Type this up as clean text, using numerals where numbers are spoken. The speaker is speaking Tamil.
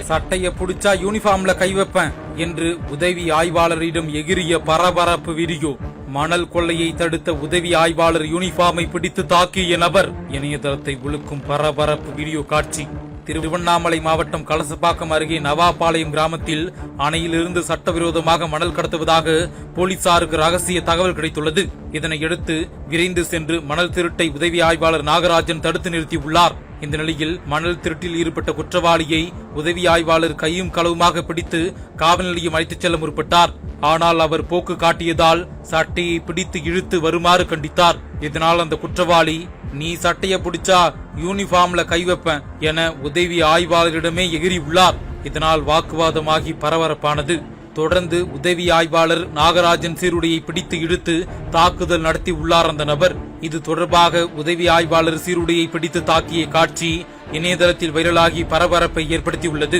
சட்டைய புடிச்சா யூனிஃபார்ம்ல கை வைப்பேன் என்று உதவி ஆய்வாளரிடம் எகிரிய பரபரப்பு வீடியோ. மணல் கொள்ளையை தடுத்த உதவி ஆய்வாளர் யூனிஃபார்மை பிடித்து தாக்கிய நபர். இணையதளத்தை உலுக்கும் பரபரப்பு வீடியோ காட்சி. திருவண்ணாமலை மாவட்டம் கலசப்பாக்கம் அருகே நவாபாளையம் கிராமத்தில் அணையிலிருந்து சட்டவிரோதமாக மணல் கடத்துவதாக போலீசாருக்கு ரகசிய தகவல் கிடைத்துள்ளது. இதனையடுத்து விரைந்து சென்று மணல் திருட்டை உதவி ஆய்வாளர் நாகராஜன் தடுத்து நிறுத்தியுள்ளார். இந்த நிலையில் மணல் திருட்டில் ஈடுபட்ட குற்றவாளியை உதவி ஆய்வாளர் கையும் களவுமாக பிடித்து காவல் நிலையம் அழைத்துச் செல்ல முற்பட்டார். ஆனால் அவர் போக்கு காட்டியதால் சட்டையை பிடித்து இழுத்து வருமாறு கண்டித்தார். இதனால் அந்த குற்றவாளி, நீ சட்டைய பிடிச்சா யூனிஃபார்ம்ல கை வைப்பேன் என உதவி ஆய்வாளரிடமே எகிரி உள்ளார். இதனால் வாக்குவாதமாகி பரபரப்பானது. தொடர்ந்து உதவி ஆய்வாளர் நாகராஜன் சீருடையை பிடித்து இழுத்து தாக்குதல் நடத்தி உள்ளார் அந்த நபர். இது தொடர்பாக உதவி ஆய்வாளர் சீருடையை பிடித்து தாக்கிய காட்சி இணையதளத்தில் வைரலாகி பரபரப்பை ஏற்படுத்தியுள்ளது.